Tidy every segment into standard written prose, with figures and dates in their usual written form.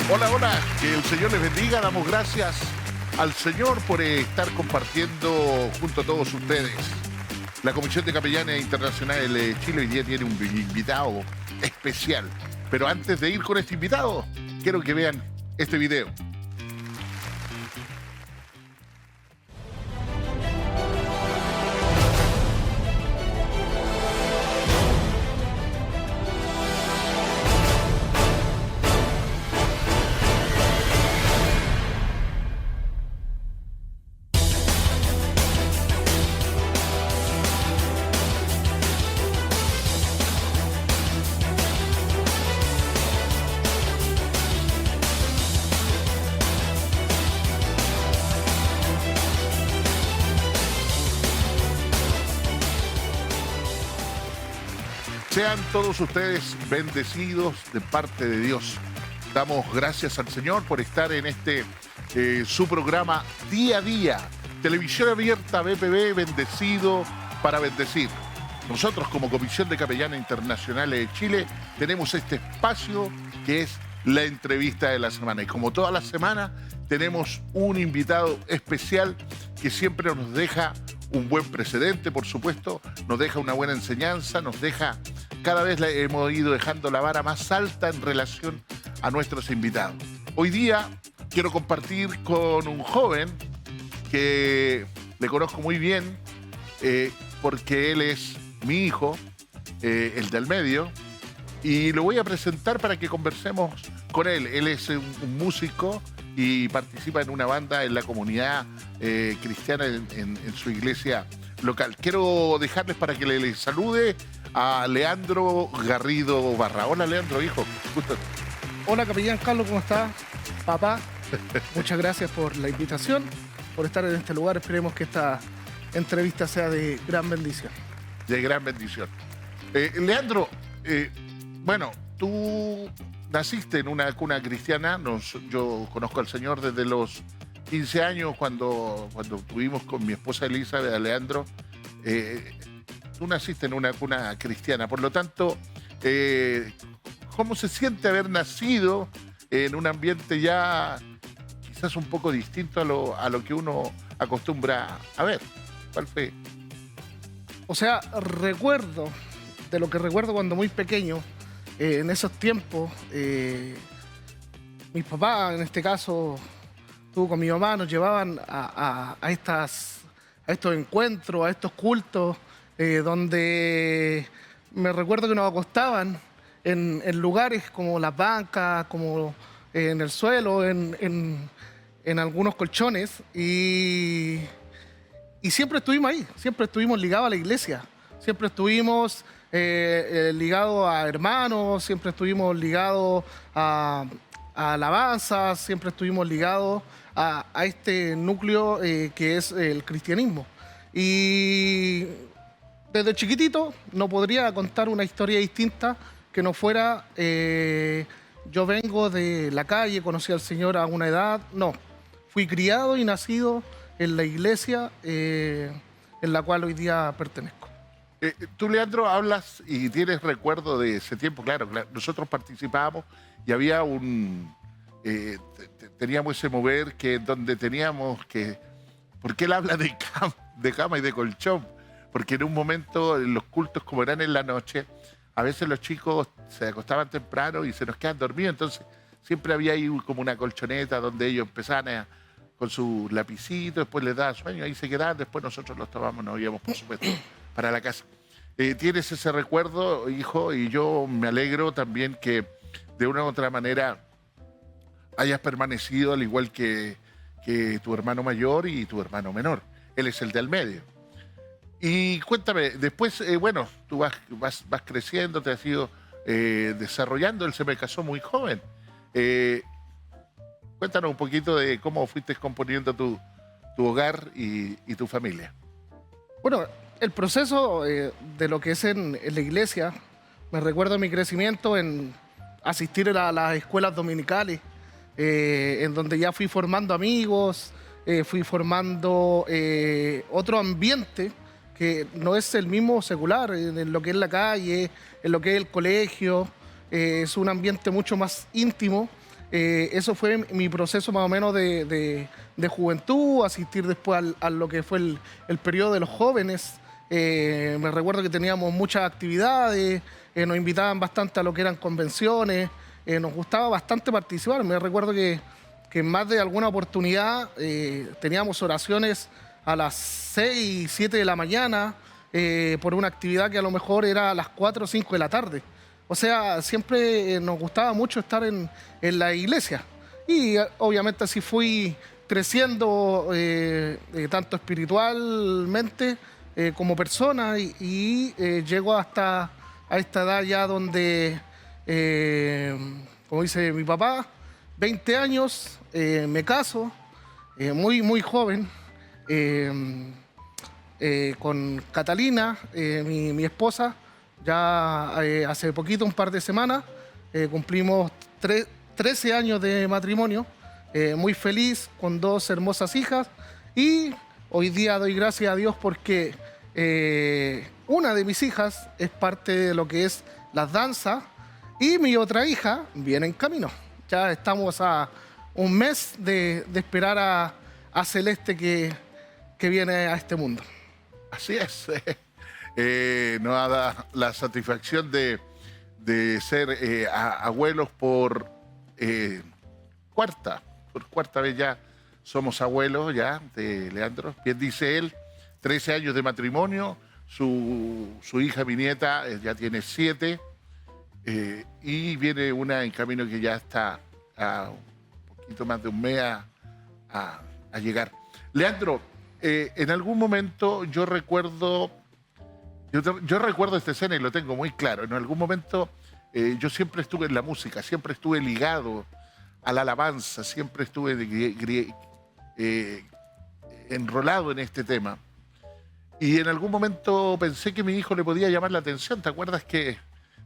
Hola, hola, que el Señor les bendiga. Damos gracias al Señor por estar compartiendo junto a todos ustedes. La Comisión de Capellanes Internacionales de Chile hoy día tiene un invitado especial. Pero antes de ir con este invitado, quiero que vean este video. Sean todos ustedes bendecidos de parte de Dios. Damos gracias al Señor por estar en su programa Día a Día. Televisión abierta BPB, bendecido para bendecir. Nosotros como Comisión de Capellanes Internacionales de Chile tenemos este espacio que es la entrevista de la semana. Y como toda la semana tenemos un invitado especial que siempre nos deja un buen precedente, por supuesto, nos deja una buena enseñanza, nos deja... Cada vez hemos ido dejando la vara más alta en relación a nuestros invitados. Hoy día quiero compartir con un joven que le conozco muy bien porque él es mi hijo, el del medio, y lo voy a presentar para que conversemos con él. Él es un músico y participa en una banda en la comunidad cristiana en su iglesia local. Quiero dejarles para que le salude a Leandro Garrido Barra. Hola, Leandro, hijo. Gusto. Hola, capellán Carlos, ¿cómo estás? Papá, muchas gracias por la invitación, por estar en este lugar. Esperemos que esta entrevista sea de gran bendición. De gran bendición. Leandro, bueno, tú naciste en una cuna cristiana. Yo conozco al Señor desde los 15 años, cuando tuvimos con mi esposa Elizabeth, a Leandro. Tú naciste en una cuna cristiana, por lo tanto, ¿cómo se siente haber nacido en un ambiente ya quizás un poco distinto a lo que uno acostumbra a ver? ¿Cuál fue? O sea, recuerdo cuando muy pequeño, en esos tiempos, mis papás, en este caso, tú con mi mamá, nos llevaban a estos encuentros, a estos cultos, donde me recuerdo que nos acostaban en lugares como las bancas, como en el suelo, en algunos colchones, y siempre estuvimos ahí, siempre estuvimos ligados a la iglesia, siempre estuvimos ligados a hermanos, siempre estuvimos ligados a alabanzas, siempre estuvimos ligados a este núcleo que es el cristianismo. Y desde chiquitito no podría contar una historia distinta que no fuera yo vengo de la calle, conocí al Señor a una edad. No, fui criado y nacido en la iglesia en la cual hoy día pertenezco. Tú, Leandro, hablas y tienes recuerdo de ese tiempo. Claro, nosotros participábamos y había teníamos ese mover donde teníamos que... ¿Por qué él habla de cama y de colchón? Porque en un momento, los cultos como eran en la noche, a veces los chicos se acostaban temprano y se nos quedan dormidos, entonces siempre había ahí como una colchoneta donde ellos empezaban con su lapicito, después les daba sueño, ahí se quedaban, después nosotros los tomamos, nos íbamos, por supuesto, para la casa. Tienes ese recuerdo, hijo, y yo me alegro también que de una u otra manera hayas permanecido al igual que tu hermano mayor y tu hermano menor. Él es el del medio. Y cuéntame, después, bueno, tú vas creciendo, te has ido desarrollando. Él se me casó muy joven. Cuéntanos un poquito de cómo fuiste componiendo tu hogar y tu familia. Bueno, el proceso de lo que es en la iglesia, me recuerdo mi crecimiento en asistir a las escuelas dominicales, en donde ya fui formando amigos, fui formando otro ambiente que no es el mismo secular, en lo que es la calle, en lo que es el colegio, es un ambiente mucho más íntimo. Eso fue mi proceso más o menos de juventud, asistir después a lo que fue el periodo de los jóvenes. Me recuerdo que teníamos muchas actividades, nos invitaban bastante a lo que eran convenciones, nos gustaba bastante participar. Me recuerdo que en más de alguna oportunidad teníamos oraciones a las 6, 7 de la mañana por una actividad que a lo mejor era a las 4 o 5 de la tarde. O sea, siempre nos gustaba mucho estar en la iglesia. Y obviamente así fui creciendo tanto espiritualmente como persona y llego hasta a esta edad ya donde, como dice mi papá, 20 años, me caso, muy joven, con Catalina, mi esposa. Ya hace poquito, un par de semanas, cumplimos 13 años de matrimonio, muy feliz, con 2 hermosas hijas. Y hoy día doy gracias a Dios porque una de mis hijas es parte de lo que es las danzas y mi otra hija viene en camino. Ya estamos a un mes de esperar a Celeste que viene a este mundo. Así es. Nos da la satisfacción de ser abuelos por cuarta vez ya somos abuelos ya de Leandro. Bien dice él, 13 años de matrimonio, su hija, mi nieta, ya tiene 7, y viene una en camino que ya está a un poquito más de un mes a llegar. Leandro, en algún momento yo recuerdo esta escena y lo tengo muy claro. En algún momento yo siempre estuve en la música, siempre estuve ligado a la alabanza, siempre estuve enrolado en este tema. Y en algún momento pensé que mi hijo le podía llamar la atención. ¿Te acuerdas que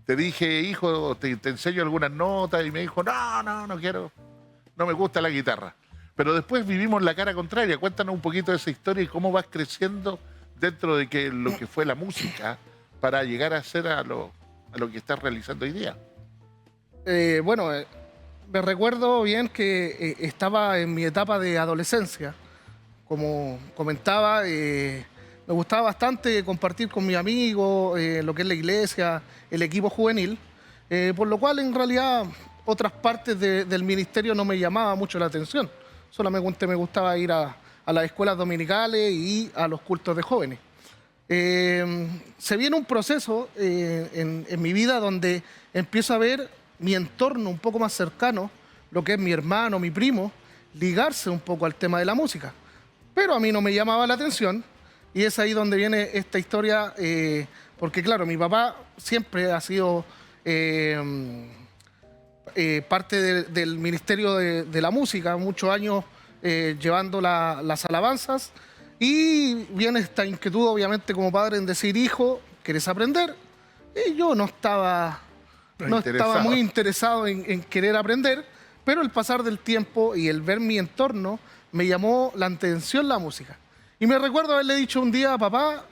te dije, hijo, te enseño algunas notas? Y me dijo, no quiero, no me gusta la guitarra. Pero después vivimos la cara contraria. Cuéntanos un poquito de esa historia y cómo vas creciendo dentro de lo que fue la música para llegar a ser a lo que estás realizando hoy día. Me recuerdo bien que estaba en mi etapa de adolescencia. Como comentaba, me gustaba bastante compartir con mis amigos lo que es la iglesia, el equipo juvenil, por lo cual en realidad otras partes del ministerio no me llamaba mucho la atención. Solamente me gustaba ir a las escuelas dominicales y a los cultos de jóvenes. Se viene un proceso en mi vida donde empiezo a ver mi entorno un poco más cercano, lo que es mi hermano, mi primo, ligarse un poco al tema de la música. Pero a mí no me llamaba la atención y es ahí donde viene esta historia, porque claro, mi papá siempre ha sido parte del Ministerio de la Música, muchos años llevando las alabanzas, y viene esta inquietud obviamente como padre en decir, hijo, ¿quieres aprender? Y yo no estaba muy interesado en querer aprender, pero el pasar del tiempo y el ver mi entorno me llamó la atención la música. Y me recuerdo haberle dicho un día, papá,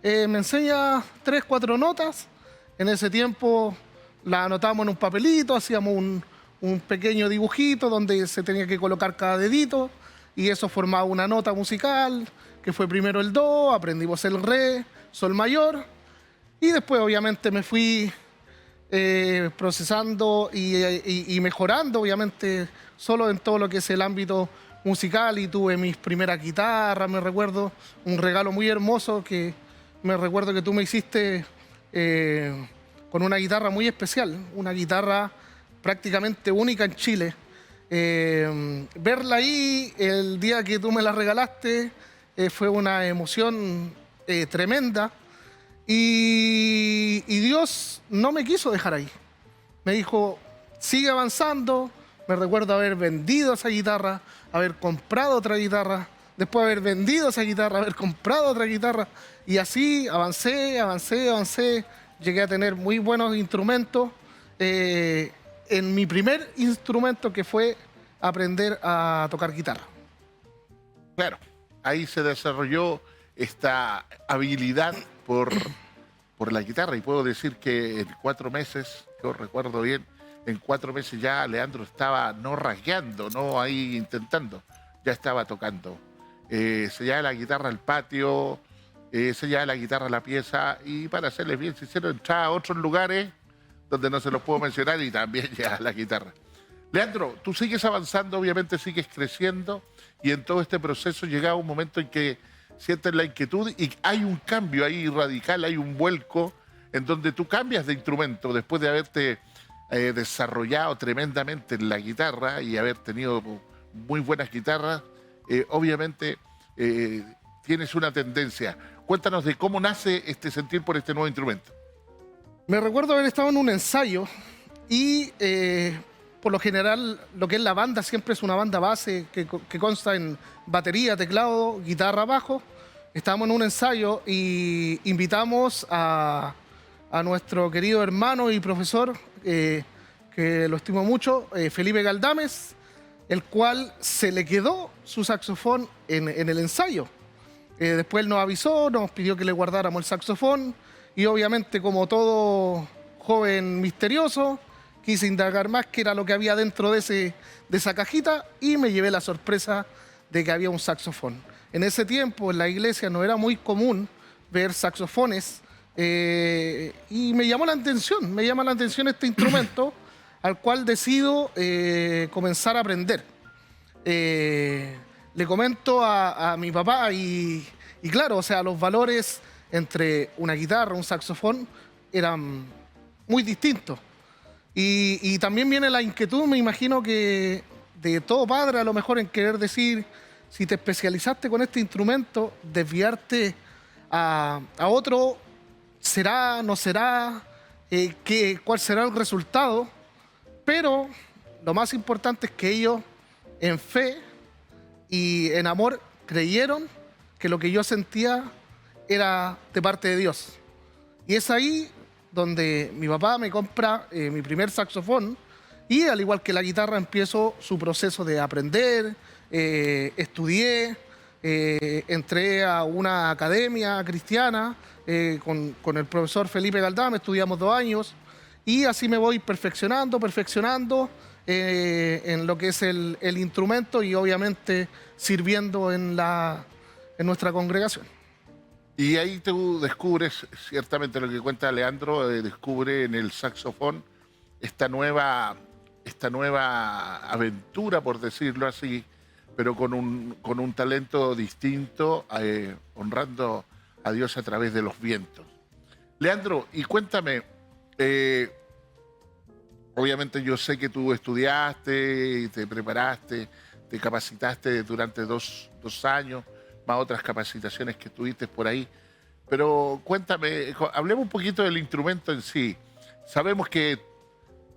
me enseña 3, 4 notas. En ese tiempo las anotábamos en un papelito, hacíamos un pequeño dibujito donde se tenía que colocar cada dedito y eso formaba una nota musical, que fue primero el do, aprendimos el re, sol mayor y después obviamente me fui procesando y mejorando obviamente solo en todo lo que es el ámbito musical y tuve mis primeras guitarras, me recuerdo, un regalo muy hermoso que me recuerdo que tú me hiciste con una guitarra muy especial, una guitarra prácticamente única en Chile. Verla ahí el día que tú me la regalaste fue una emoción tremenda y Dios no me quiso dejar ahí. Me dijo, sigue avanzando, Me recuerdo haber vendido esa guitarra, haber comprado otra guitarra, después haber vendido esa guitarra, haber comprado otra guitarra. Y así avancé. Llegué a tener muy buenos instrumentos. En mi primer instrumento, que fue aprender a tocar guitarra. Claro, ahí se desarrolló esta habilidad por la guitarra y puedo decir que en 4 meses, yo recuerdo bien, en 4 meses ya Leandro estaba no rasgueando, no ahí intentando, ya estaba tocando. Se llevaba la guitarra al patio, se llevaba la guitarra a la pieza y para serles bien sincero, entraba a otros lugares donde no se los puedo mencionar y también llevaba la guitarra. Leandro, tú sigues avanzando, obviamente sigues creciendo y en todo este proceso llega un momento en que sientes la inquietud y hay un cambio ahí radical, hay un vuelco en donde tú cambias de instrumento después de haberte desarrollado tremendamente en la guitarra y haber tenido muy buenas guitarras. Obviamente tienes una tendencia. Cuéntanos de cómo nace este sentir por este nuevo instrumento. Me recuerdo haber estado en un ensayo y por lo general lo que es la banda siempre es una banda base que consta en batería, teclado, guitarra, bajo. Estábamos en un ensayo y invitamos a nuestro querido hermano y profesor, que lo estimo mucho, Felipe Galdames, el cual se le quedó su saxofón en el ensayo. Después él nos avisó, nos pidió que le guardáramos el saxofón y obviamente, como todo joven misterioso, quise indagar más qué era lo que había dentro de esa cajita y me llevé la sorpresa de que había un saxofón. En ese tiempo en la iglesia no era muy común ver saxofones y me llama la atención este instrumento al cual decido comenzar a aprender. Le comento a mi papá y claro, o sea, los valores entre una guitarra, un saxofón eran muy distintos. Y también viene la inquietud, me imagino que de todo padre a lo mejor en querer decir, si te especializaste con este instrumento, desviarte a otro, ¿será, no será? ¿Cuál será el resultado? Pero lo más importante es que ellos, en fe y en amor, creyeron que lo que yo sentía era de parte de Dios. Y es ahí donde mi papá me compra mi primer saxofón y al igual que la guitarra empiezo su proceso de aprender, estudié, entré a una academia cristiana con el profesor Felipe Galdame, estudiamos 2 años y así me voy perfeccionando en lo que es el instrumento y obviamente sirviendo en nuestra congregación. Y ahí tú descubres, ciertamente lo que cuenta Leandro, descubre en el saxofón esta nueva aventura, por decirlo así, pero con un talento distinto, honrando a Dios a través de los vientos. Leandro, y cuéntame, obviamente yo sé que tú estudiaste y te preparaste, te capacitaste durante dos años, más otras capacitaciones que tuviste por ahí. Pero cuéntame, hablemos un poquito del instrumento en sí. Sabemos que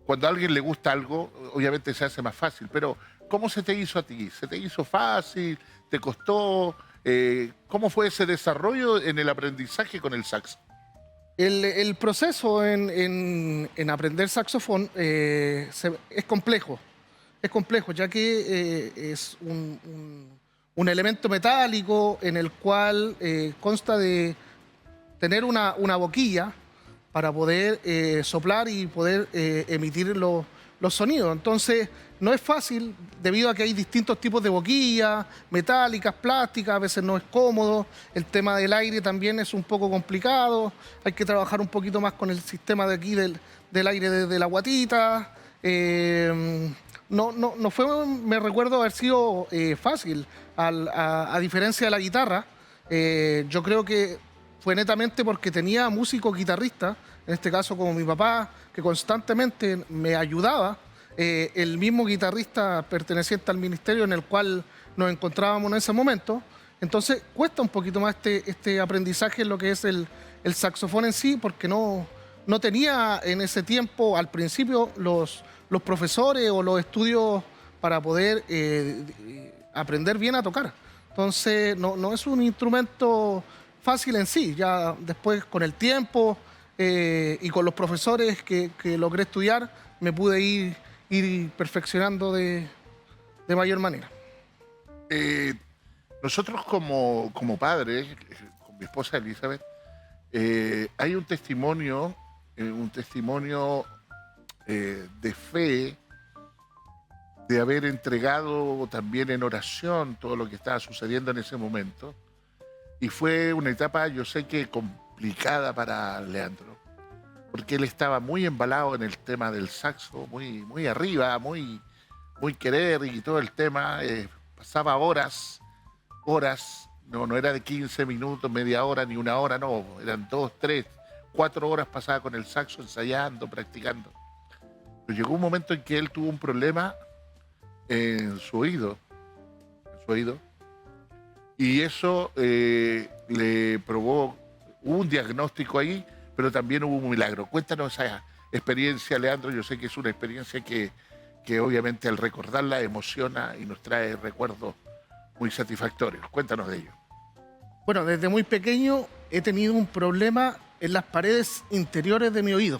cuando a alguien le gusta algo, obviamente se hace más fácil, pero ¿cómo se te hizo a ti? ¿Se te hizo fácil? ¿Te costó? ¿Cómo fue ese desarrollo en el aprendizaje con el saxo? El proceso en aprender saxofón es complejo. Es complejo, ya que es un elemento metálico en el cual consta de tener una boquilla para poder soplar y poder emitir los sonidos. Entonces, no es fácil debido a que hay distintos tipos de boquillas, metálicas, plásticas, a veces no es cómodo. El tema del aire también es un poco complicado. Hay que trabajar un poquito más con el sistema de aquí del aire de la guatita. No fue, me recuerdo haber sido fácil, a diferencia de la guitarra. Yo creo que fue netamente porque tenía músicos guitarristas, en este caso como mi papá, que constantemente me ayudaba, el mismo guitarrista perteneciente al ministerio en el cual nos encontrábamos en ese momento. Entonces cuesta un poquito más este aprendizaje en lo que es el saxofón en sí, porque no no tenía en ese tiempo, al principio, los profesores o los estudios para poder aprender bien a tocar. Entonces, no es un instrumento fácil en sí. Ya después, con el tiempo y con los profesores que logré estudiar, me pude ir perfeccionando de mayor manera. Nosotros como padres, con mi esposa Elizabeth, hay un testimonio de fe, de haber entregado también en oración todo lo que estaba sucediendo en ese momento. Y fue una etapa, yo sé que complicada para Leandro, porque él estaba muy embalado en el tema del saxo, muy arriba, muy querer y todo el tema. Pasaba horas, no era de 15 minutos, media hora, ni una hora, no, eran 2, 3, 4 horas pasaba con el saxo ensayando, practicando. Pero llegó un momento en que él tuvo un problema en su oído, y eso le probó, hubo un diagnóstico ahí, pero también hubo un milagro. Cuéntanos esa experiencia, Leandro. Yo sé que es una experiencia que obviamente al recordarla emociona y nos trae recuerdos muy satisfactorios. Cuéntanos de ello. Bueno, desde muy pequeño he tenido un problema en las paredes interiores de mi oído,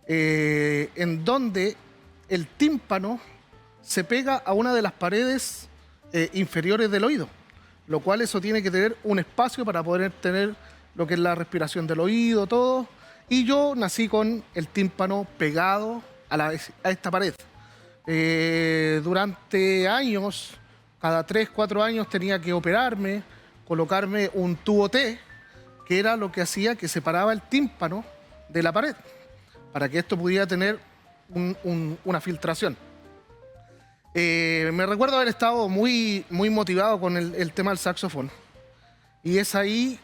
en donde el tímpano se pega a una de las paredes inferiores del oído, lo cual eso tiene que tener un espacio para poder tener lo que es la respiración del oído, todo. Y yo nací con el tímpano pegado a esta pared. Durante años, cada 3, 4 años tenía que operarme, colocarme un tubo T, que era lo que hacía que separaba el tímpano de la pared, para que esto pudiera tener una filtración. Me recuerdo haber estado muy motivado con el tema del saxofón. Y es ahí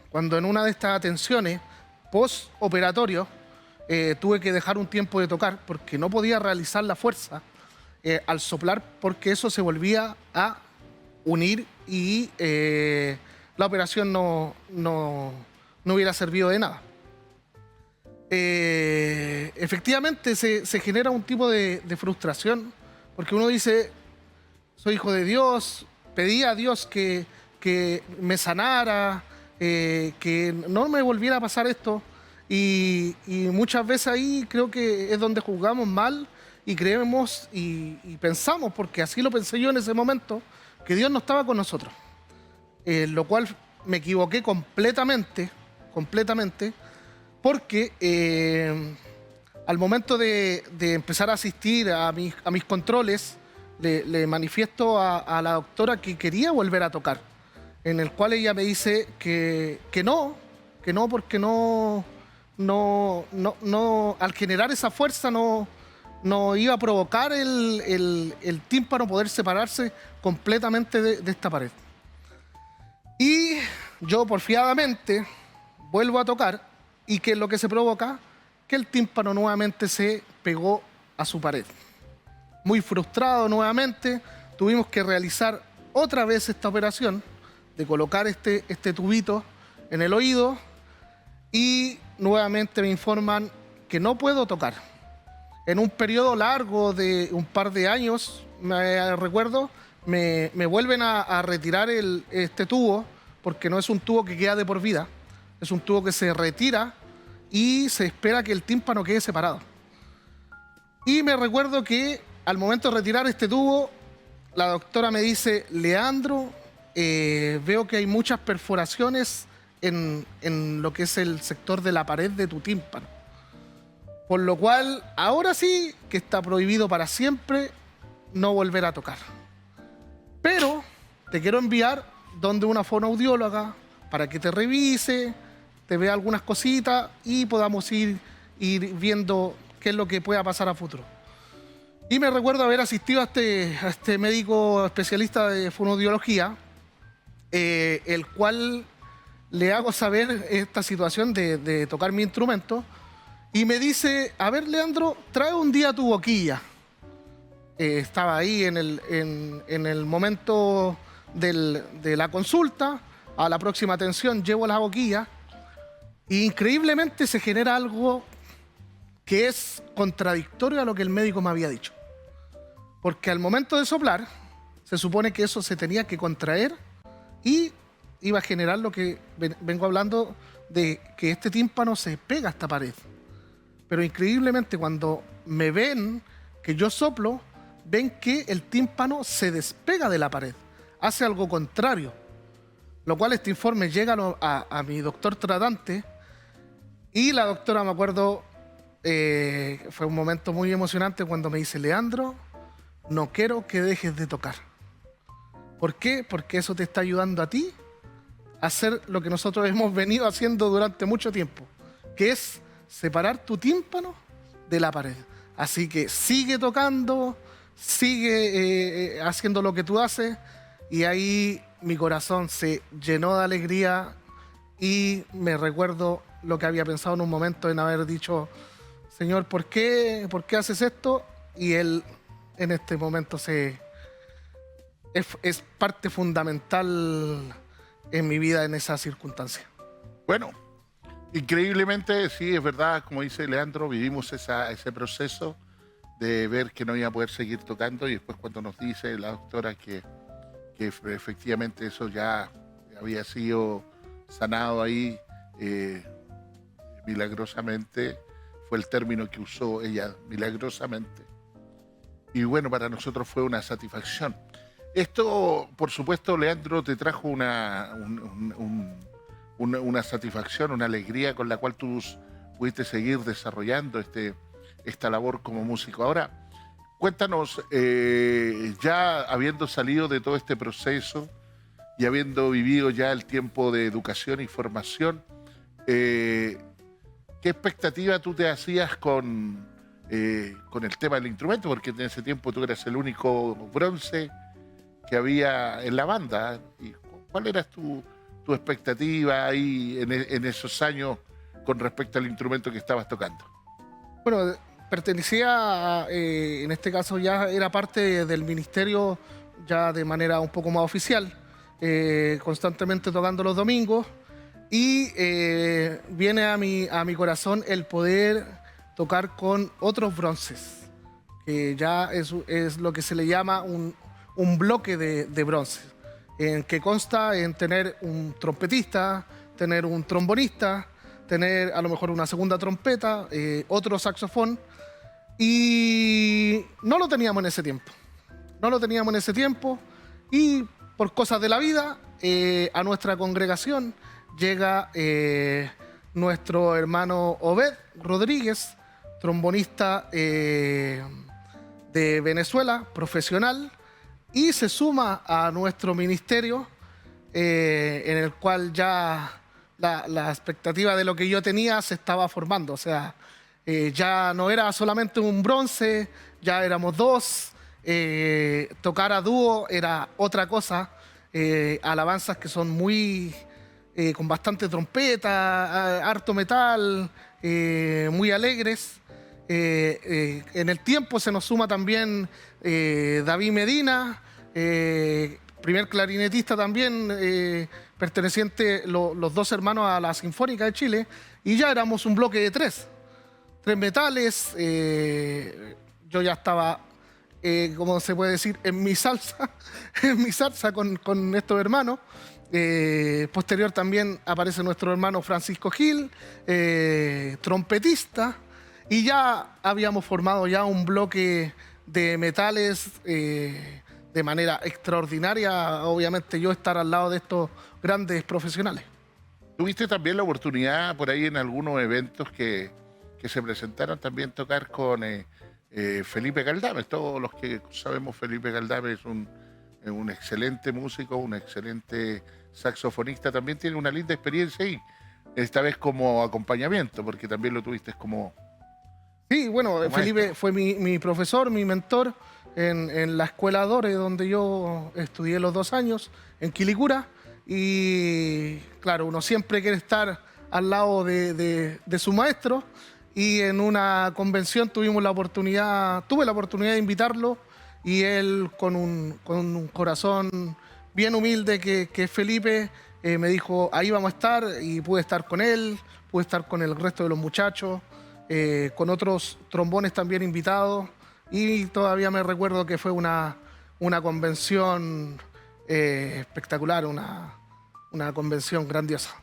cuando en una de estas atenciones post-operatorio tuve que dejar un tiempo de tocar porque no podía realizar la fuerza al soplar, porque eso se volvía a unir y la operación no hubiera servido de nada. Efectivamente se genera un tipo de frustración, porque uno dice, soy hijo de Dios, pedí a Dios que me sanara, que no me volviera a pasar esto, y muchas veces ahí creo que es donde juzgamos mal y creemos y pensamos, porque así lo pensé yo en ese momento, que Dios no estaba con nosotros, lo cual me equivoqué completamente, porque al momento de empezar a asistir a mis controles, le manifiesto a la doctora que quería volver a tocar, en el cual ella me dice que no, porque al generar esa fuerza no iba a provocar el tímpano poder separarse completamente de esta pared. Y yo porfiadamente vuelvo a tocar, y ¿qué es lo que se provoca? Que el tímpano nuevamente se pegó a su pared. Muy frustrado nuevamente, tuvimos que realizar otra vez esta operación de colocar este tubito en el oído, y nuevamente me informan que no puedo tocar. En un periodo largo de un par de años, me recuerdo, me vuelven a retirar este tubo, porque no es un tubo que queda de por vida, es un tubo que se retira y se espera que el tímpano quede separado. Y me recuerdo que al momento de retirar este tubo, la doctora me dice, Leandro, veo que hay muchas perforaciones en lo que es el sector de la pared de tu tímpano. Por lo cual, ahora sí que está prohibido para siempre no volver a tocar. Pero te quiero enviar donde una fonoaudióloga para que te revise, te vea algunas cositas y podamos ir viendo qué es lo que pueda pasar a futuro. Y me recuerdo haber asistido a este médico especialista de fonoaudiología, el cual le hago saber esta situación de tocar mi instrumento, y me dice, a ver, Leandro, trae un día tu boquilla. Estaba ahí en el momento de la consulta, a la próxima atención llevo la boquilla, e increíblemente se genera algo que es contradictorio a lo que el médico me había dicho. Porque al momento de soplar, se supone que eso se tenía que contraer y iba a generar lo que vengo hablando de que este tímpano se pega a esta pared. Pero increíblemente cuando me ven que yo soplo, ven que el tímpano se despega de la pared, hace algo contrario. Lo cual este informe llega a mi doctor tratante y la doctora, me acuerdo, fue un momento muy emocionante cuando me dice: Leandro, no quiero que dejes de tocar. ¿Por qué? Porque eso te está ayudando a ti a hacer lo que nosotros hemos venido haciendo durante mucho tiempo, que es separar tu tímpano de la pared. Así que sigue tocando, sigue haciendo lo que tú haces, y ahí mi corazón se llenó de alegría y me recuerdo lo que había pensado en un momento en haber dicho: Señor, ¿por qué haces esto? Y Él en este momento es parte fundamental en mi vida en esa circunstancia. Bueno, increíblemente, sí, es verdad, como dice Leandro, vivimos ese proceso de ver que no iba a poder seguir tocando, y después cuando nos dice la doctora que efectivamente eso ya había sido sanado ahí, milagrosamente, fue el término que usó ella, milagrosamente. Y bueno, para nosotros fue una satisfacción. Esto, por supuesto, Leandro, te trajo una satisfacción, una alegría con la cual tú pudiste seguir desarrollando esta labor como músico. Ahora, cuéntanos, ya habiendo salido de todo este proceso y habiendo vivido ya el tiempo de educación y formación, ¿qué expectativa tú te hacías con el tema del instrumento? Porque en ese tiempo tú eras el único bronce que había en la banda. ¿Y cuál era tu expectativa ahí en esos años con respecto al instrumento que estabas tocando? Bueno, pertenecía, en este caso ya era parte del ministerio ya de manera un poco más oficial, constantemente tocando los domingos, y viene a mi corazón el poder tocar con otros bronces, que ya es lo que se le llama un bloque de bronce, en que consta en tener un trompetista, tener un trombonista, tener a lo mejor una segunda trompeta, otro saxofón, y no lo teníamos en ese tiempo. No lo teníamos en ese tiempo, y por cosas de la vida, a nuestra congregación llega nuestro hermano Obed Rodríguez, trombonista de Venezuela, profesional, y se suma a nuestro ministerio, en el cual ya la expectativa de lo que yo tenía se estaba formando. O sea, ya no era solamente un bronce, ya éramos dos. Tocar a dúo era otra cosa. Alabanzas que son muy con bastante trompeta, harto metal, muy alegres. En el tiempo se nos suma también David Medina, primer clarinetista también, perteneciente los dos hermanos a la Sinfónica de Chile, y ya éramos un bloque de tres metales. Yo ya estaba, como se puede decir, en mi salsa, con estos hermanos. Posterior también aparece nuestro hermano Francisco Gil, trompetista, y ya habíamos formado ya un bloque de metales de manera extraordinaria. Obviamente yo estar al lado de estos grandes profesionales. ¿Tuviste también la oportunidad por ahí en algunos eventos que se presentaron también tocar con Felipe Galdames? Todos los que sabemos, Felipe Galdames es un excelente músico, un excelente saxofonista. También tiene una linda experiencia ahí, esta vez como acompañamiento, porque también lo tuviste como... Sí, bueno, Felipe fue mi profesor, mi mentor en la escuela Dore, donde yo estudié los 2 años, en Quilicura. Y claro, uno siempre quiere estar al lado de su maestro. Y en una convención tuve la oportunidad de invitarlo, y él con un corazón bien humilde que es Felipe, me dijo: ahí vamos a estar, y pude estar con él, pude estar con el resto de los muchachos. con otros trombones también invitados, y todavía me recuerdo que fue una convención espectacular, una convención grandiosa.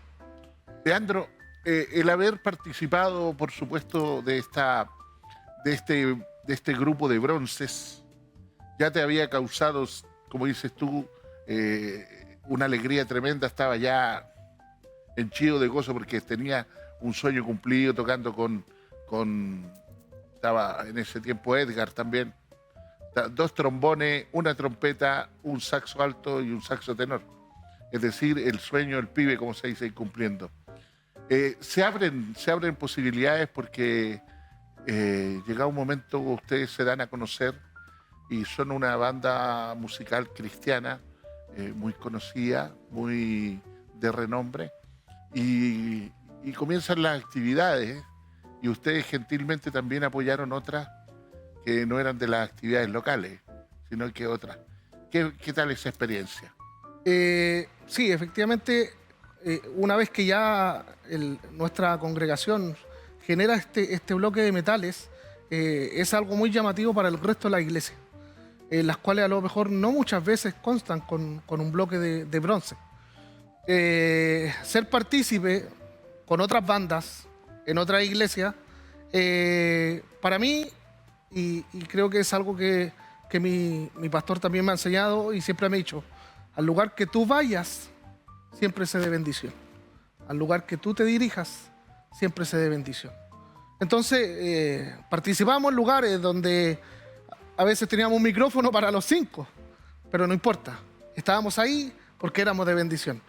Leandro, el haber participado, por supuesto, de este grupo de bronces, ya te había causado, como dices tú, una alegría tremenda. Estaba ya henchido de gozo porque tenía un sueño cumplido tocando estaba en ese tiempo Edgar también, 2 trombones, una trompeta, un saxo alto y un saxo tenor. Es decir, el sueño del pibe, como se dice, cumpliendo. Se abren posibilidades porque llegado un momento ustedes se dan a conocer y son una banda musical cristiana muy conocida, muy de renombre, y comienzan las actividades, y ustedes gentilmente también apoyaron otras que no eran de las actividades locales, sino que otras. ¿Qué tal esa experiencia? Sí, efectivamente, una vez que ya nuestra congregación genera este bloque de metales, es algo muy llamativo para el resto de la iglesia, las cuales a lo mejor no muchas veces constan con un bloque de bronce. Ser partícipe con otras bandas en otra iglesia, para mí, y creo que es algo que mi pastor también me ha enseñado y siempre me ha dicho: al lugar que tú vayas, siempre se dé bendición. Al lugar que tú te dirijas, siempre se dé bendición. Entonces, participamos en lugares donde a veces teníamos un micrófono para los 5, pero no importa. Estábamos ahí porque éramos de bendición.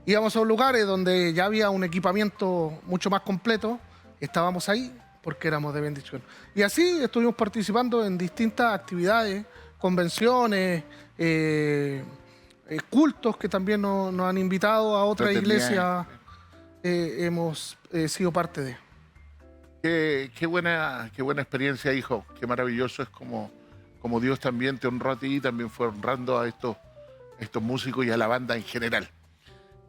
Íbamos a lugares donde ya había un equipamiento mucho más completo, estábamos ahí porque éramos de bendición. Y así estuvimos participando en distintas actividades, convenciones, cultos que también nos han invitado a otra iglesia. Hemos sido parte de. Qué buena experiencia, hijo. Qué maravilloso es como Dios también te honró a ti y también fue honrando a estos músicos y a la banda en general.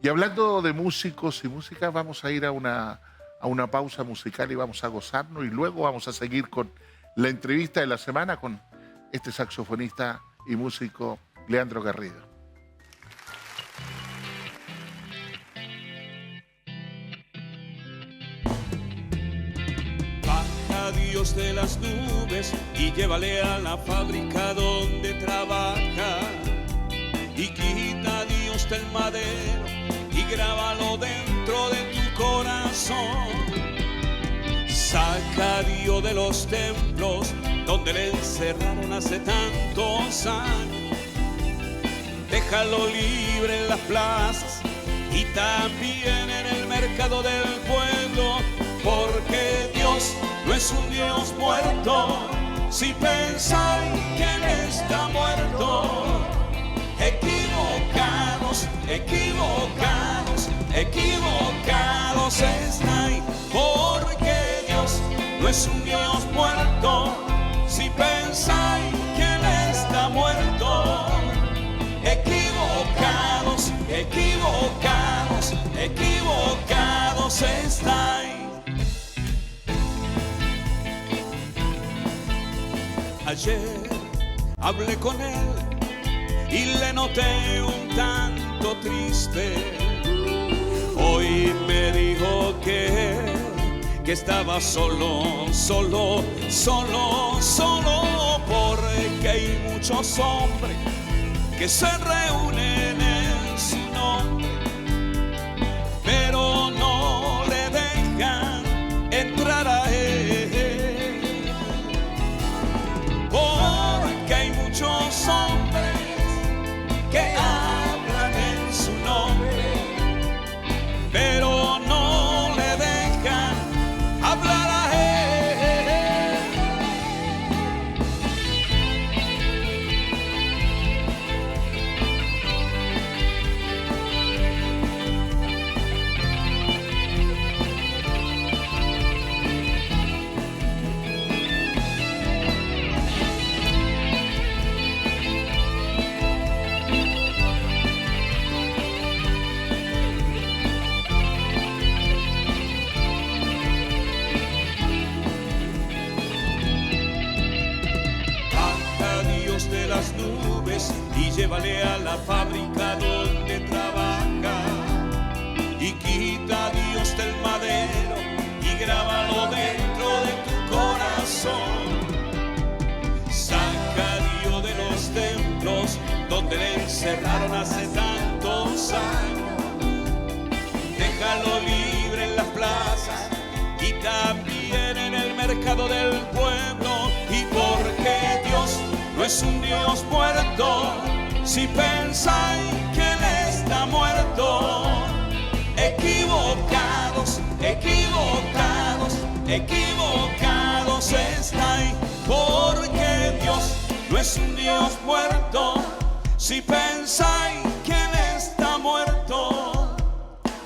Y hablando de músicos y música, vamos a ir a una pausa musical y vamos a gozarnos, y luego vamos a seguir con la entrevista de la semana con este saxofonista y músico Leandro Garrido. Baja Dios de las nubes y llévale a la fábrica donde trabaja, y quita Dios del madero y grábalo dentro de tu corazón. Saca a Dios de los templos donde le encerraron hace tantos años. Déjalo libre en las plazas y también en el mercado del pueblo, porque Dios no es un Dios muerto. Si pensáis que Él está muerto, equivocados, equivocados, equivocados estáis, porque Dios no es un Dios muerto. Si pensáis que Él está muerto, equivocados, equivocados, equivocados estáis. Ayer hablé con él y le noté un tanto triste. Hoy me dijo que estaba solo, porque hay muchos hombres que se reúnen en su nombre, pero no le dejan entrar a él, porque hay muchos hombres que hablan en su nombre, pero no le dejan hablar a él. llévale a la fábrica donde trabaja y quita a Dios del madero y grábalo dentro de tu corazón. Saca a Dios de los templos donde le encerraron hace tantos años. Déjalo libre en las plazas y también en el mercado del pueblo. Y porque Dios no es un Dios muerto, si pensáis que Él está muerto, equivocados, equivocados, equivocados estáis. Porque Dios no es un Dios muerto, si pensáis que Él está muerto,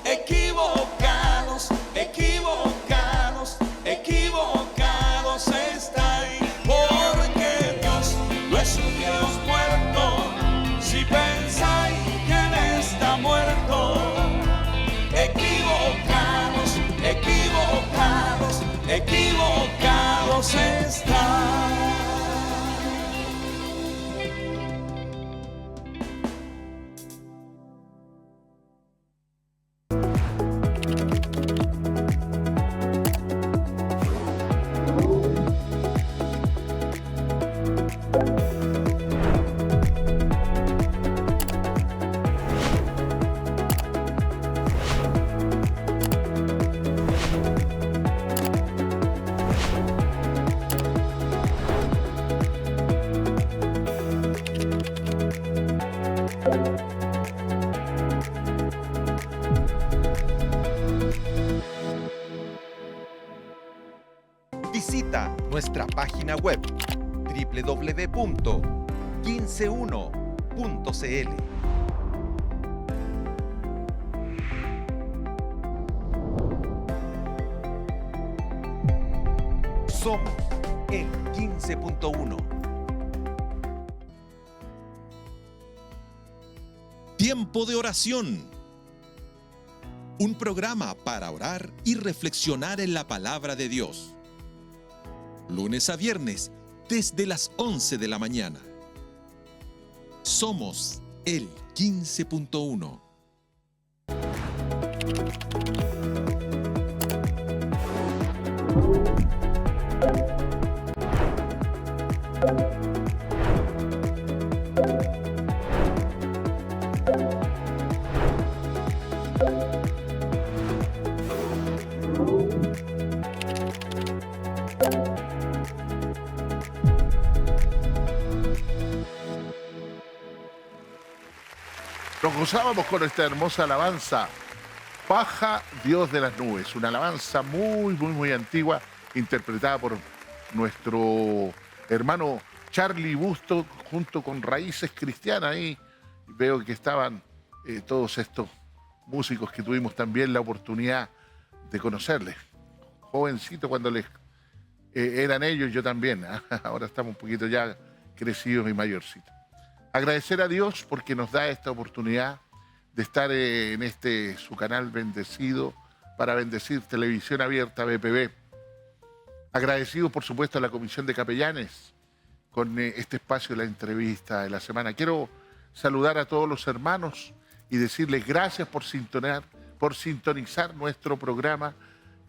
equivocados, equivocados, equivocados estáis. Porque Dios no es un Dios muerto, si pensáis que Él está muerto, equivocados, equivocados, equivocados estáis. Visita nuestra página web www.15uno.cl. Somos el 15.1. Tiempo de oración. Un programa para orar y reflexionar en la palabra de Dios. Lunes a viernes, desde las 11 de la mañana. Somos el 15.1. Nos gozábamos con esta hermosa alabanza, Baja Dios de las nubes, una alabanza muy antigua, interpretada por nuestro hermano Charlie Busto, junto con Raíces Cristianas. Ahí veo que estaban todos estos músicos que tuvimos también la oportunidad de conocerles. Jovencito cuando eran ellos, yo también. Ahora estamos un poquito ya crecidos y mayorcitos. Agradecer a Dios porque nos da esta oportunidad de estar en su canal bendecido para bendecir Televisión Abierta BPB. Agradecido, por supuesto, a la Comisión de Capellanes con este espacio de la entrevista de la semana. Quiero saludar a todos los hermanos y decirles gracias por sintonizar nuestro programa.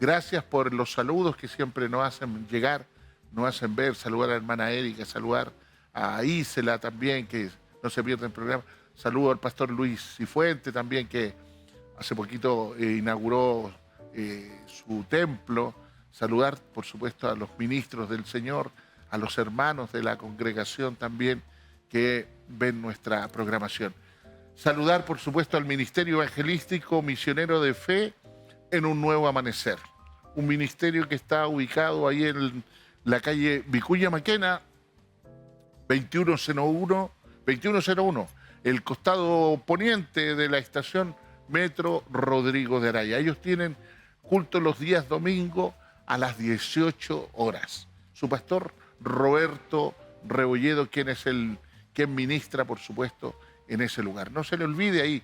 Gracias por los saludos que siempre nos hacen llegar, nos hacen ver. Saludar a la hermana Erika, saludar a Isela también, que no se pierde el programa. Saludo al pastor Luis Cifuente también, que hace poquito inauguró su templo. Saludar, por supuesto, a los ministros del Señor, a los hermanos de la congregación también que ven nuestra programación. Saludar, por supuesto, al Ministerio Evangelístico Misionero de Fe en un Nuevo Amanecer. Un ministerio que está ubicado ahí en la calle Vicuña Maquena, 2101, el costado poniente de la estación Metro Rodrigo de Araya. Ellos tienen culto los días domingo a las 18 horas. Su pastor Roberto Rebolledo, quien ministra, por supuesto, en ese lugar. No se le olvide ahí,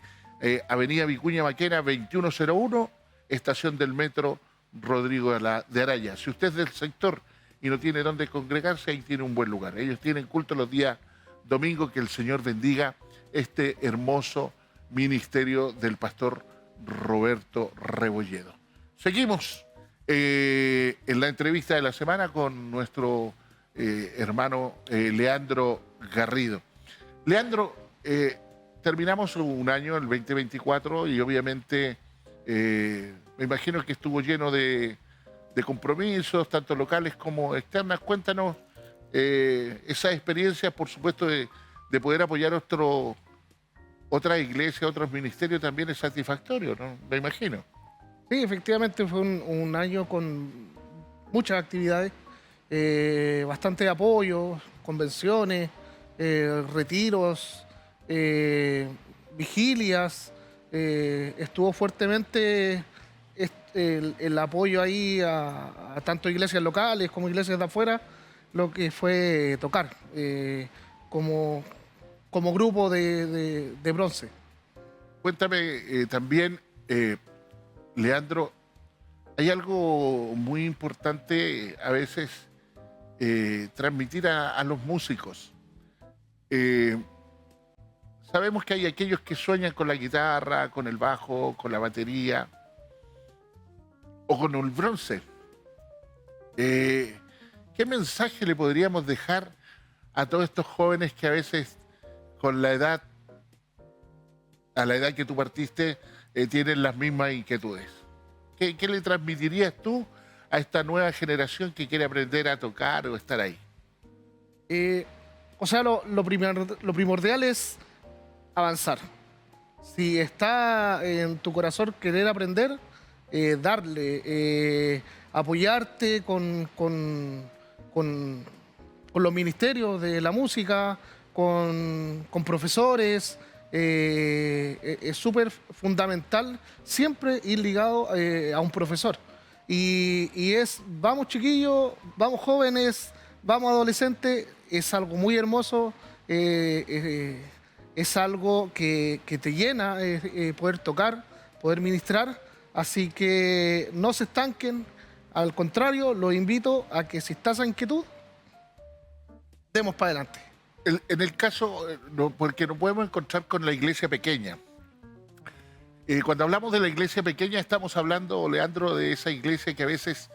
Avenida Vicuña Maquena, 2101, estación del Metro Rodrigo de Araya. Si usted es del sector y no tiene dónde congregarse, ahí tiene un buen lugar. Ellos tienen culto los días domingo. Que el Señor bendiga este hermoso ministerio del pastor Roberto Rebolledo. Seguimos en la entrevista de la semana con nuestro hermano Leandro Garrido. Leandro, terminamos un año, el 2024, y obviamente me imagino que estuvo lleno de compromisos, tanto locales como externas. Cuéntanos esa experiencia, por supuesto, de poder apoyar otras iglesias, otros ministerios, también es satisfactorio, ¿no? Me imagino. Sí, efectivamente fue un año con muchas actividades, bastante apoyo, convenciones, retiros, vigilias. Estuvo fuertemente el apoyo ahí a tanto iglesias locales como iglesias de afuera, lo que fue tocar como grupo de bronce. Cuéntame también, Leandro, hay algo muy importante a veces transmitir a los músicos. Sabemos que hay aquellos que sueñan con la guitarra, con el bajo, con la batería o con el bronce. ¿Qué mensaje le podríamos dejar a todos estos jóvenes que a veces con la edad, a la edad que tú partiste, tienen las mismas inquietudes? ¿Qué le transmitirías tú a esta nueva generación que quiere aprender a tocar o estar ahí? Lo primordial es avanzar. Si está en tu corazón querer aprender, darle, apoyarte con los ministerios de la música, con profesores. Es súper fundamental siempre ir ligado a un profesor. Y es, vamos chiquillos, vamos jóvenes, vamos adolescentes, es algo muy hermoso, es algo que te llena poder tocar, poder ministrar. Así que no se estanquen, al contrario, los invito a que si está esa inquietud, demos para adelante. En el caso, porque nos podemos encontrar con la iglesia pequeña. Cuando hablamos de la iglesia pequeña, estamos hablando, Leandro, de esa iglesia que a veces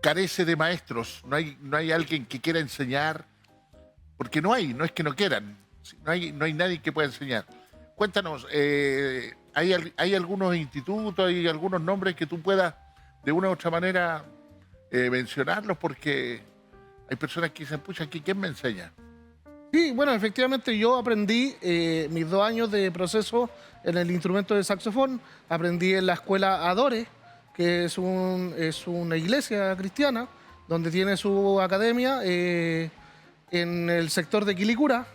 carece de maestros. No hay alguien que quiera enseñar, porque no es que no quieran, no hay nadie que pueda enseñar. Cuéntanos, ¿hay algunos institutos, hay algunos nombres que tú puedas de una u otra manera mencionarlos? Porque hay personas que dicen, pucha, ¿quién me enseña? Sí, bueno, efectivamente yo aprendí mis 2 años de proceso en el instrumento de saxofón. Aprendí en la escuela Adore, que es una iglesia cristiana, donde tiene su academia en el sector de Quilicura.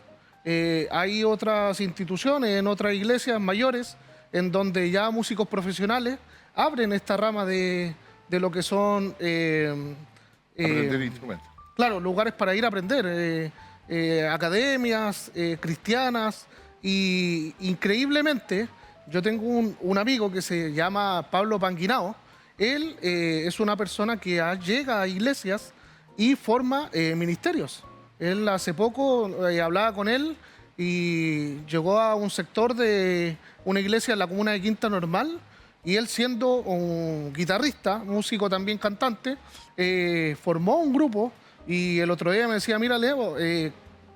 Hay otras instituciones, en otras iglesias mayores, en donde ya músicos profesionales abren esta rama de lo que son... aprender instrumentos. Claro, lugares para ir a aprender. Academias cristianas, y increíblemente yo tengo un amigo que se llama Pablo Panguinao. Él es una persona que llega a iglesias y forma ministerios. Él hace poco hablaba con él y llegó a un sector de una iglesia en la comuna de Quinta Normal, y él, siendo un guitarrista, músico también cantante, formó un grupo. Y el otro día me decía, mira, Leo,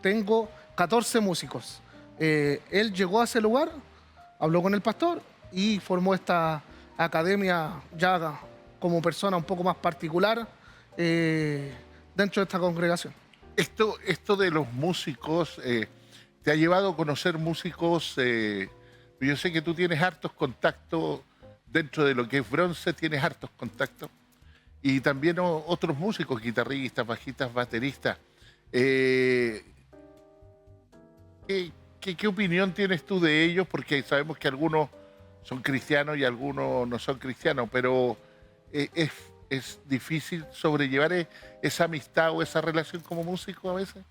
tengo 14 músicos. Él llegó a ese lugar, habló con el pastor y formó esta academia ya como persona un poco más particular dentro de esta congregación. Esto de los músicos, ¿te ha llevado a conocer músicos? Yo sé que tú tienes hartos contactos dentro de lo que es bronce, tienes hartos contactos. Y también otros músicos, guitarristas, bajistas, bateristas. ¿Qué opinión tienes tú de ellos? Porque sabemos que algunos son cristianos y algunos no son cristianos, pero ¿es difícil sobrellevar esa amistad o esa relación como músico a veces?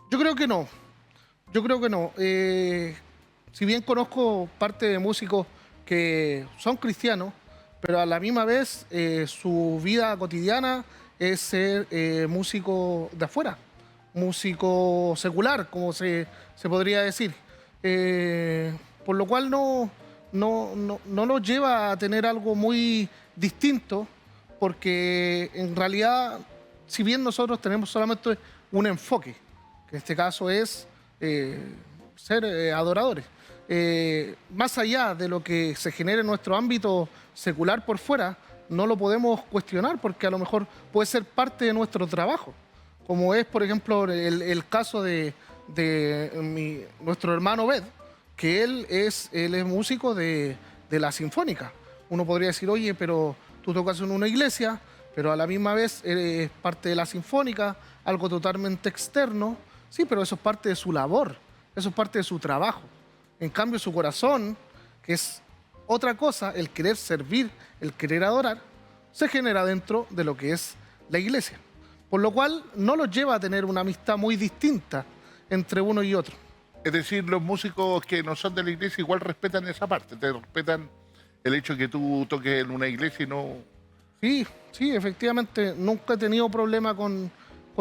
Yo creo que no. Si bien conozco parte de músicos que son cristianos, pero a la misma vez su vida cotidiana es ser músico de afuera, músico secular, como se podría decir. Por lo cual no nos lleva a tener algo muy distinto, porque en realidad, si bien nosotros tenemos solamente un enfoque, que en este caso es ser adoradores, más allá de lo que se genere en nuestro ámbito secular por fuera, no lo podemos cuestionar porque a lo mejor puede ser parte de nuestro trabajo, como es, por ejemplo, el caso de nuestro hermano Bed, que él es músico de la Sinfónica. Uno podría decir, oye, pero tú tocas en una iglesia, pero a la misma vez eres parte de la Sinfónica, algo totalmente externo. Sí, pero eso es parte de su labor, eso es parte de su trabajo. En cambio, su corazón, que es otra cosa, el querer servir, el querer adorar, se genera dentro de lo que es la iglesia. Por lo cual no los lleva a tener una amistad muy distinta entre uno y otro. Es decir, los músicos que no son de la iglesia igual respetan esa parte, te respetan el hecho de que tú toques en una iglesia y no... Sí, efectivamente, nunca he tenido problema con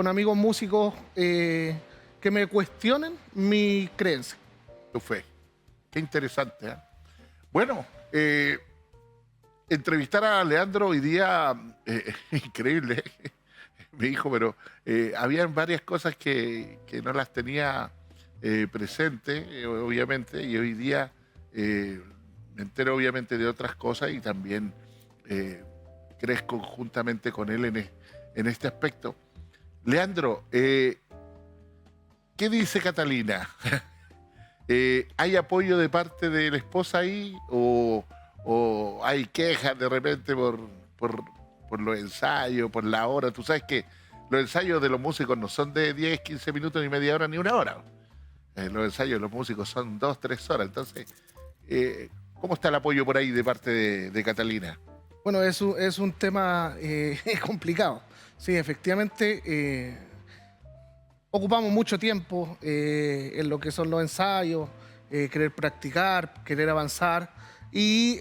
amigos músicos que me cuestionen mi creencia. Tu fe. Qué interesante, ¿eh? Bueno, entrevistar a Leandro hoy día, increíble, me dijo, pero habían varias cosas que no las tenía presentes, obviamente, y hoy día me entero obviamente de otras cosas y también crezco juntamente con él en este aspecto. Leandro, ¿qué dice Catalina? ¿Hay apoyo de parte de la esposa ahí o hay quejas de repente por los ensayos, por la hora? Tú sabes que los ensayos de los músicos no son de 10, 15 minutos, ni media hora, ni una hora. Los ensayos de los músicos son 2, 3 horas. Entonces, ¿cómo está el apoyo por ahí de parte de Catalina? Bueno, es un tema complicado. Sí, efectivamente, ocupamos mucho tiempo en lo que son los ensayos, querer practicar, querer avanzar y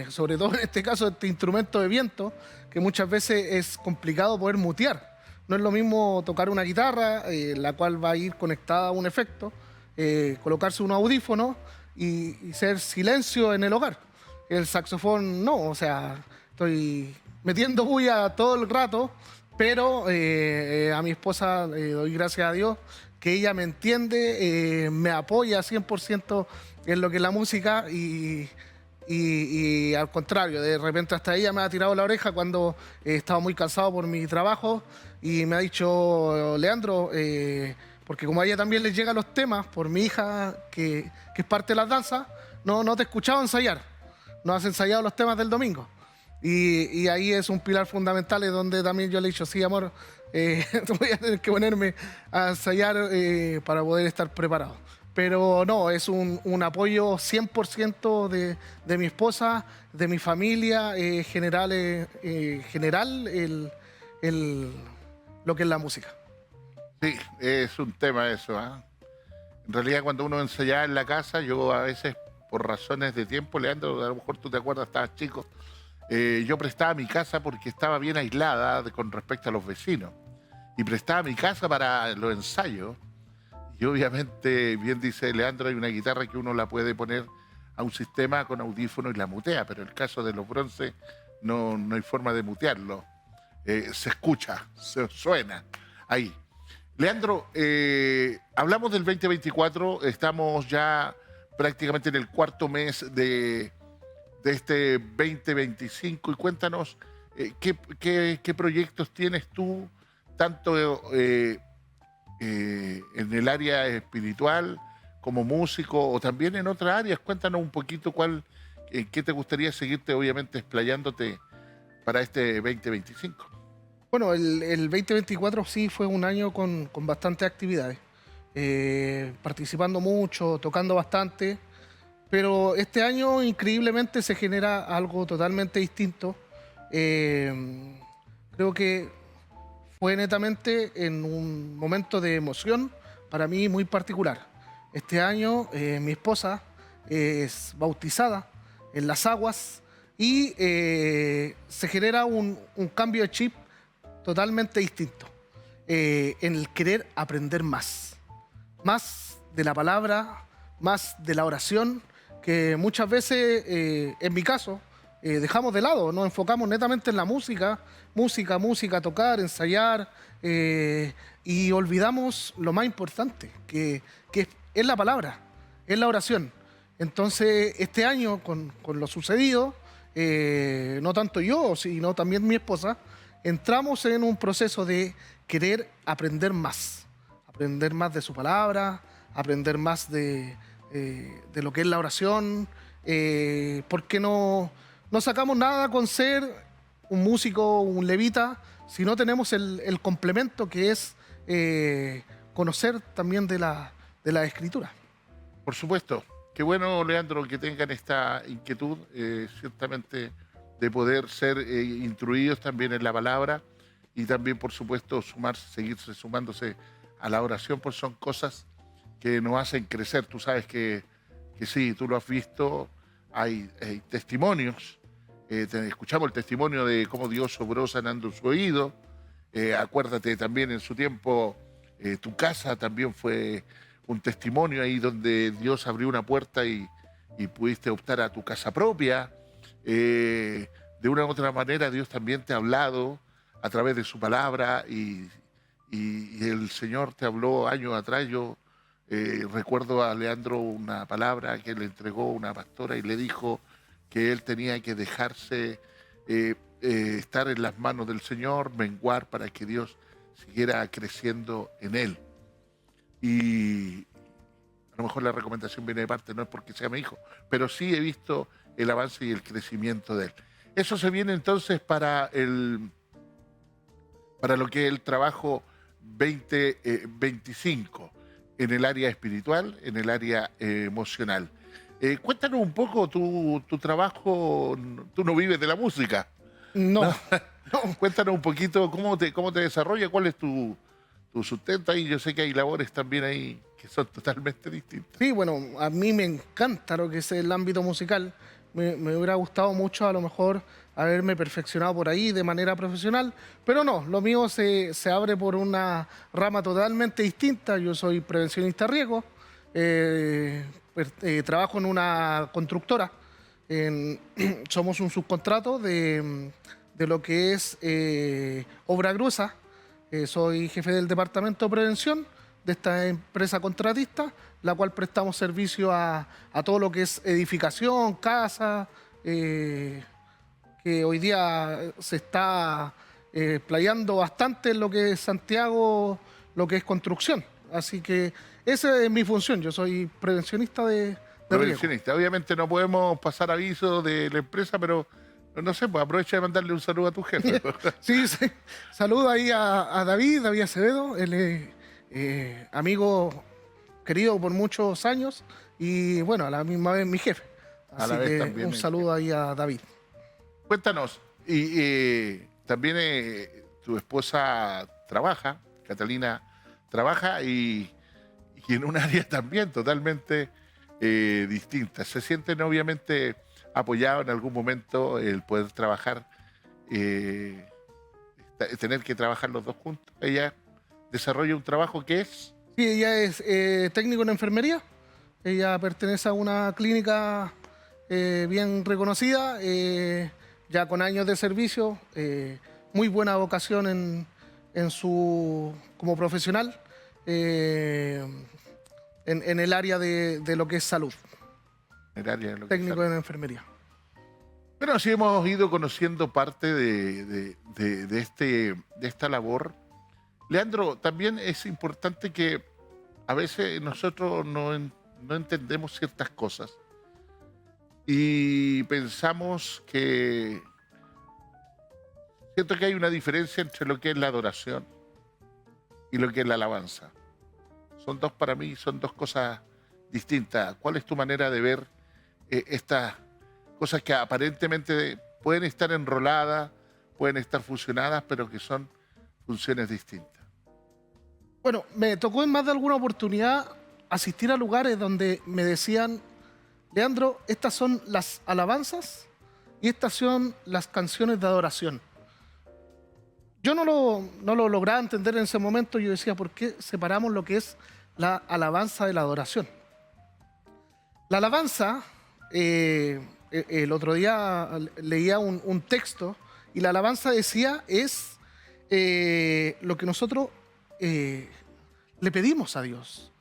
sobre todo en este caso este instrumento de viento que muchas veces es complicado poder mutear. No es lo mismo tocar una guitarra, la cual va a ir conectada a un efecto, colocarse un audífono y ser silencio en el hogar. El saxofón no, o sea, estoy metiendo bulla todo el rato, pero a mi esposa doy gracias a Dios que ella me entiende, me apoya 100% en lo que es la música y al contrario, de repente hasta ella me ha tirado la oreja cuando estaba muy cansado por mi trabajo y me ha dicho, Leandro, porque como a ella también le llegan los temas por mi hija que es parte de las danzas, no te escuchaba ensayar, no has ensayado los temas del domingo. Y ahí es un pilar fundamental, es donde también yo le he dicho, sí, amor, voy a tener que ponerme a ensayar para poder estar preparado. Pero no, es un apoyo 100% de mi esposa, de mi familia, general lo que es la música. Sí, es un tema eso, ¿eh? En realidad, cuando uno ensayaba en la casa, yo a veces, por razones de tiempo, Leandro, a lo mejor tú te acuerdas, estabas chico, yo prestaba mi casa porque estaba bien aislada con respecto a los vecinos. Y prestaba mi casa para los ensayos. Y obviamente, bien dice Leandro, hay una guitarra que uno la puede poner a un sistema con audífono y la mutea, pero en el caso de los bronces no hay forma de mutearlo. Se escucha, se suena ahí. Leandro, hablamos del 2024, estamos ya prácticamente en el cuarto mes de este 2025 y cuéntanos qué proyectos tienes tú, tanto en el área espiritual como músico o también en otras áreas. Cuéntanos un poquito qué te gustaría seguirte obviamente explayándote para este 2025. Bueno, el 2024 sí fue un año con bastantes actividades, participando mucho, tocando bastante, pero este año increíblemente se genera algo totalmente distinto. Creo que fue netamente en un momento de emoción para mí muy particular. Este año mi esposa es bautizada en las aguas y se genera un cambio de chip totalmente distinto. en el querer aprender más de la palabra, más de la oración, que muchas veces, en mi caso, dejamos de lado, nos enfocamos netamente en la música, tocar, ensayar, y olvidamos lo más importante, que es la palabra, es la oración. Entonces, este año, con lo sucedido, no tanto yo, sino también mi esposa, entramos en un proceso de querer aprender más de su palabra, aprender más de lo que es la oración, porque no sacamos nada con ser un músico, un levita, si no tenemos el complemento que es conocer también de la Escritura. Por supuesto. Qué bueno, Leandro, que tengan esta inquietud, ciertamente, de poder ser instruidos también en la palabra y también, por supuesto, seguirse sumándose a la oración, pues son cosas que nos hacen crecer. Tú sabes que sí, tú lo has visto, hay testimonios, escuchamos el testimonio de cómo Dios obró sanando su oído. Acuérdate también en su tiempo, tu casa también fue un testimonio ahí donde Dios abrió una puerta y pudiste optar a tu casa propia. De una u otra manera Dios también te ha hablado a través de su palabra y el Señor te habló años atrás. Yo recuerdo a Leandro una palabra que le entregó una pastora y le dijo que él tenía que dejarse estar en las manos del Señor, menguar para que Dios siguiera creciendo en él. Y a lo mejor la recomendación viene de parte, no es porque sea mi hijo, pero sí he visto el avance y el crecimiento de él. Eso se viene entonces para lo que es el trabajo 2025 en el área espiritual, en el área emocional. Cuéntanos un poco tu trabajo. Tú no vives de la música. No. Cuéntanos un poquito cómo te desarrolla, cuál es tu sustento ahí. Yo sé que hay labores también ahí que son totalmente distintas. Sí, bueno, a mí me encanta lo que es el ámbito musical. Me hubiera gustado mucho a lo mejor haberme perfeccionado por ahí de manera profesional, pero no, lo mío se abre por una rama totalmente distinta. Yo soy prevencionista de riesgo, trabajo en una constructora, somos un subcontrato de lo que es obra gruesa. Soy jefe del departamento de prevención de esta empresa contratista, la cual prestamos servicio a todo lo que es edificación, casa, que hoy día se está playando bastante en lo que es Santiago, lo que es construcción. Así que esa es mi función, yo soy prevencionista de Prevencionista. riesgo. Obviamente no podemos pasar aviso de la empresa, pero no sé, pues aprovecha de mandarle un saludo a tu jefe. Sí. Saludo ahí a David Acevedo, él es amigo querido por muchos años y bueno, a la misma vez mi jefe. A Así la vez que también un saludo ahí a David. Cuéntanos, y también tu esposa trabaja, Catalina trabaja y en un área también totalmente distinta. ¿Se sienten obviamente apoyados en algún momento el poder trabajar, tener que trabajar los dos juntos? Ella desarrolla un trabajo que es... Sí, ella es técnico en enfermería. Ella pertenece a una clínica bien reconocida, ya con años de servicio, muy buena vocación como profesional en el área de lo que es salud. El área de lo que Técnico sabe. en enfermería. Bueno, sí hemos ido conociendo parte de esta labor. Leandro, también es importante que a veces nosotros no entendemos ciertas cosas y pensamos que... Siento que hay una diferencia entre lo que es la adoración y lo que es la alabanza. Para mí son dos cosas distintas. ¿Cuál es tu manera de ver estas cosas que aparentemente pueden estar enroladas, pueden estar fusionadas, pero que son funciones distintas? Bueno, me tocó en más de alguna oportunidad asistir a lugares donde me decían, Leandro, estas son las alabanzas y estas son las canciones de adoración. Yo no lo lograba entender en ese momento. Yo decía, ¿por qué separamos lo que es la alabanza de la adoración? La alabanza, el otro día leía un texto y la alabanza decía es lo que nosotros le pedimos a Dios.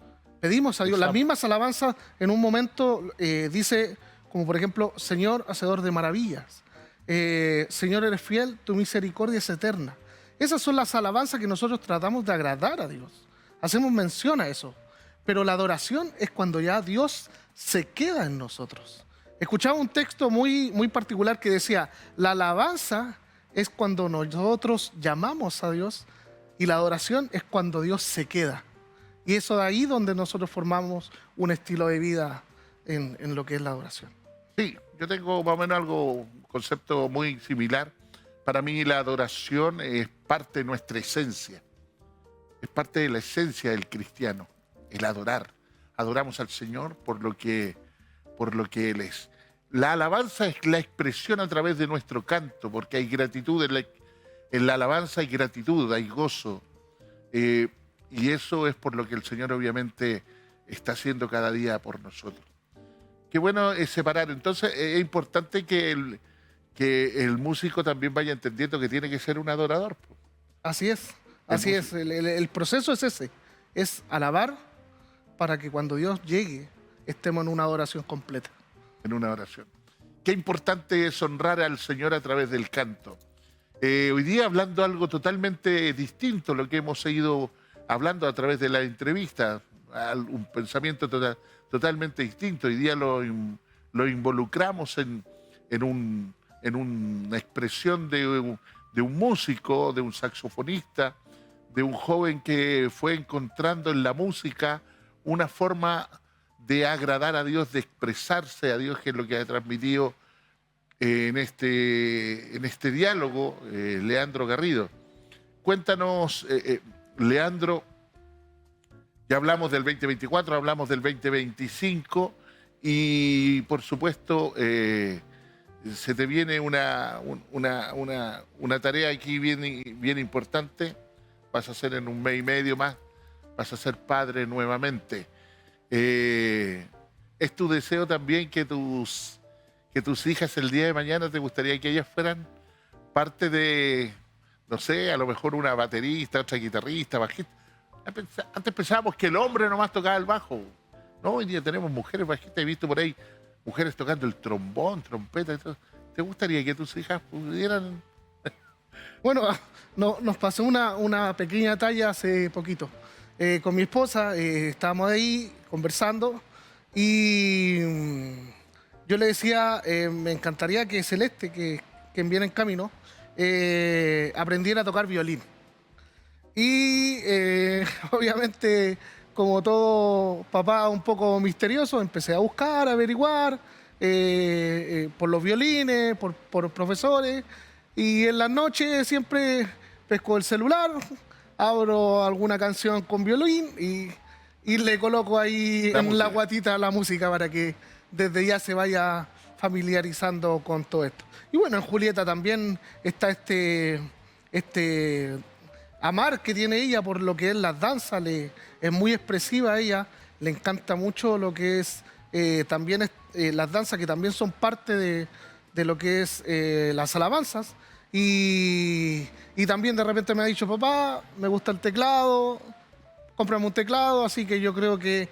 Pedimos a Dios. Las mismas alabanzas en un momento dice, como por ejemplo, Señor, hacedor de maravillas. Señor, eres fiel, tu misericordia es eterna. Esas son las alabanzas que nosotros tratamos de agradar a Dios. Hacemos mención a eso. Pero la adoración es cuando ya Dios se queda en nosotros. Escuchaba un texto muy particular que decía, la alabanza es cuando nosotros llamamos a Dios y la adoración es cuando Dios se queda. Y eso de ahí donde nosotros formamos un estilo de vida en lo que es la adoración. Sí, yo tengo más o menos un concepto muy similar. Para mí la adoración es parte de nuestra esencia. Es parte de la esencia del cristiano, el adorar. Adoramos al Señor por lo que Él es. La alabanza es la expresión a través de nuestro canto, porque hay gratitud en la alabanza, hay gratitud, hay gozo. Y eso es por lo que el Señor obviamente está haciendo cada día por nosotros. Qué bueno es separar. Entonces es importante que el músico también vaya entendiendo que tiene que ser un adorador. Así es, así es. El proceso es ese, es alabar para que cuando Dios llegue estemos en una adoración completa. En una oración. Qué importante es honrar al Señor a través del canto. Hoy día hablando algo totalmente distinto a lo que hemos ido hablando a través de la entrevista, un pensamiento totalmente distinto. Hoy día lo involucramos en una expresión de un músico, de un saxofonista, de un joven que fue encontrando en la música una forma de agradar a Dios, de expresarse a Dios, que es lo que ha transmitido en este diálogo Leandro Garrido. Cuéntanos, Leandro, ya hablamos del 2024, hablamos del 2025 y por supuesto se te viene una tarea aquí bien importante. Vas a ser en un mes y medio más, vas a ser padre nuevamente. ¿Es tu deseo también que tus hijas el día de mañana te gustaría que ellas fueran parte de, no sé, a lo mejor una baterista, otra guitarrista, bajista? Antes pensábamos que el hombre nomás tocaba el bajo. No, hoy día tenemos mujeres bajistas, he visto por ahí mujeres tocando el trombón, trompeta y todo. ¿Te gustaría que tus hijas pudieran...? Bueno, nos pasó una pequeña talla hace poquito. Con mi esposa estábamos ahí conversando y yo le decía, me encantaría que Celeste, que viene en camino, aprendiera a tocar violín. Y obviamente, como todo papá un poco misterioso, empecé a buscar, a averiguar por los violines, por profesores. Y en las noches siempre pesco el celular, abro alguna canción con violín y le coloco ahí la guatita la música para que desde ya se vaya familiarizando con todo esto. Y bueno, en Julieta también está este amar que tiene ella por lo que es las danzas, es muy expresiva a ella, le encanta mucho lo que es también las danzas que también son parte de lo que es las alabanzas. Y también de repente me ha dicho, papá, me gusta el teclado, cómprame un teclado, así que yo creo que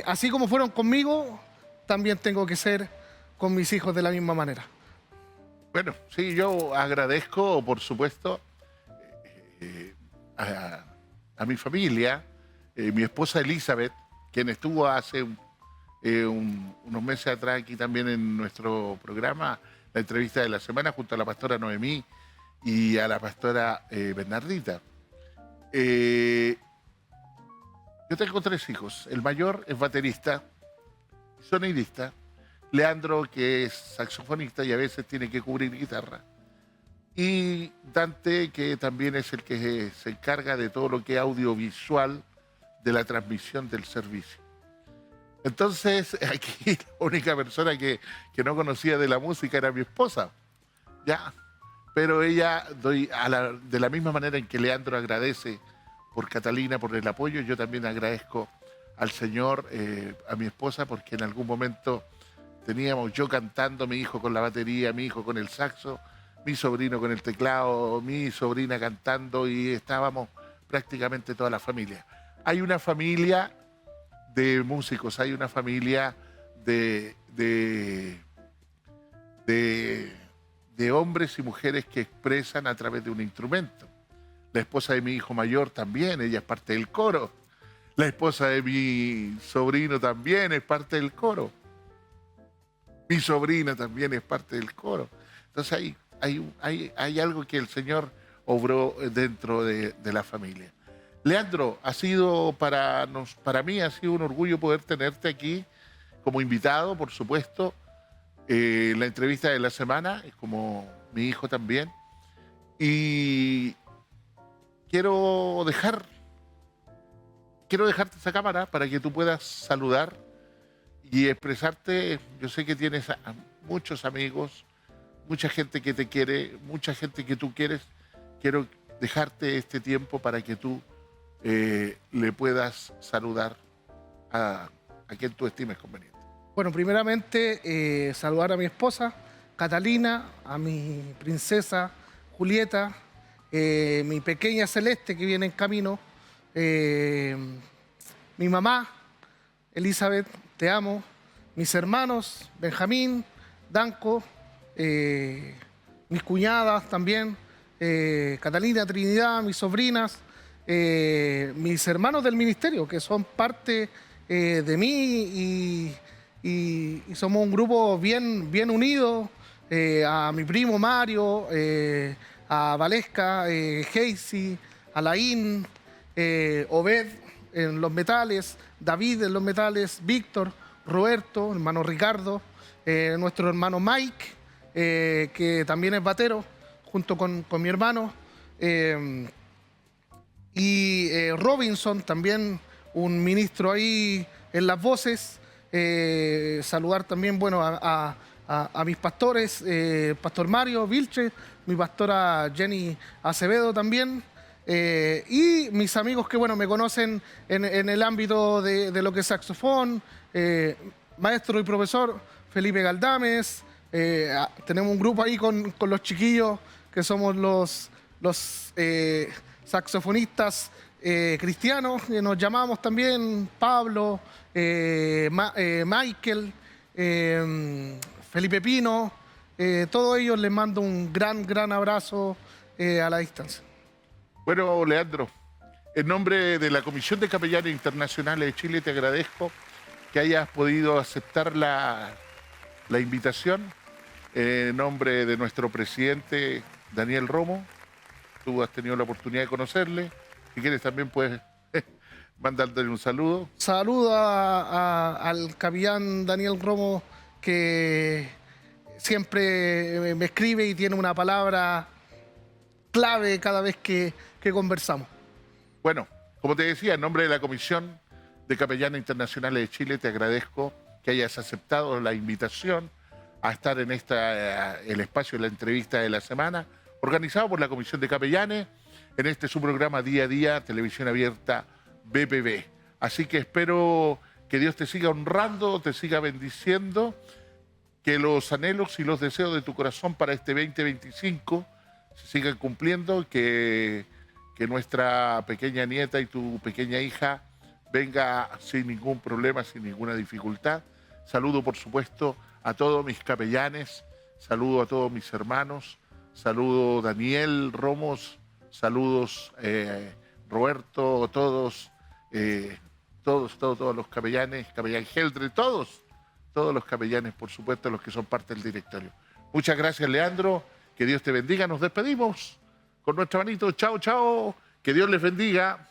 así como fueron conmigo, también tengo que ser con mis hijos de la misma manera. Bueno, sí, yo agradezco, por supuesto, a mi familia, mi esposa Elizabeth, quien estuvo hace unos meses atrás aquí también en nuestro programa, la entrevista de la semana, junto a la pastora Noemí y a la pastora Bernardita. Yo tengo 3 hijos. El mayor es baterista, sonidista. Leandro, que es saxofonista y a veces tiene que cubrir guitarra. Y Dante, que también es el que se encarga de todo lo que es audiovisual de la transmisión del servicio. Entonces, aquí la única persona que no conocía de la música era mi esposa. Ya. pero ella, de la misma manera en que Leandro agradece por Catalina, por el apoyo, yo también agradezco al Señor, a mi esposa, porque en algún momento teníamos yo cantando, mi hijo con la batería, mi hijo con el saxo, mi sobrino con el teclado, mi sobrina cantando, y estábamos prácticamente toda la familia. Hay una familia de músicos, hay una familia de hombres y mujeres que expresan a través de un instrumento. La esposa de mi hijo mayor también, ella es parte del coro. La esposa de mi sobrino también es parte del coro. Mi sobrina también es parte del coro. Entonces hay algo que el Señor obró dentro de la familia. Leandro, para mí ha sido un orgullo poder tenerte aquí como invitado, por supuesto. La entrevista de la semana, como mi hijo también. Y quiero dejarte esa cámara para que tú puedas saludar y expresarte. Yo sé que tienes a muchos amigos, mucha gente que te quiere, mucha gente que tú quieres. Quiero dejarte este tiempo para que tú le puedas saludar a quien tú estimes conveniente. Bueno, primeramente saludar a mi esposa, Catalina, a mi princesa Julieta, mi pequeña Celeste que viene en camino, mi mamá, Elizabeth, te amo, mis hermanos, Benjamín, Danco, mis cuñadas también, Catalina, Trinidad, mis sobrinas, mis hermanos del ministerio, que son parte de mí y somos un grupo bien unido, a mi primo Mario, a Valesca, Heisy, Alain, Obed en los metales, David en los metales, Víctor, Roberto, hermano Ricardo, nuestro hermano Mike, que también es batero, junto con mi hermano, y Robinson, también un ministro ahí en las voces. Saludar también, bueno, a mis pastores, Pastor Mario Vilche, mi pastora Jenny Acevedo también, y mis amigos que, bueno, me conocen en el ámbito de lo que es saxofón, maestro y profesor Felipe Galdames. Tenemos un grupo ahí con los chiquillos que somos los saxofonistas cristianos, que nos llamamos también Pablo, Michael, Felipe Pino. Todos ellos les mando un gran abrazo a la distancia. Bueno, Leandro, en nombre de la Comisión de Capellanes Internacionales de Chile te agradezco que hayas podido aceptar la invitación. En nombre de nuestro presidente Daniel Romo, tú has tenido la oportunidad de conocerle. Si quieres también puedes mandarle un saludo. Saludo al capellán Daniel Romo, que siempre me escribe y tiene una palabra clave cada vez que conversamos. Bueno, como te decía, en nombre de la Comisión de Capellanes Internacionales de Chile, te agradezco que hayas aceptado la invitación a estar en el espacio de la entrevista de la semana, organizado por la Comisión de Capellanes, en su programa Día a Día, Televisión Abierta BPB. Así que espero que Dios te siga honrando, te siga bendiciendo, que los anhelos y los deseos de tu corazón para este 2025 se sigan cumpliendo, que nuestra pequeña nieta y tu pequeña hija venga sin ningún problema, sin ninguna dificultad. Saludo, por supuesto, a todos mis capellanes, saludo a todos mis hermanos, saludo Daniel Romos, saludos Roberto, todos los capellanes, capellán Geldre, todos los capellanes, por supuesto, los que son parte del directorio. Muchas gracias, Leandro, que Dios te bendiga. Nos despedimos con nuestra manito. Chao, chao, que Dios les bendiga.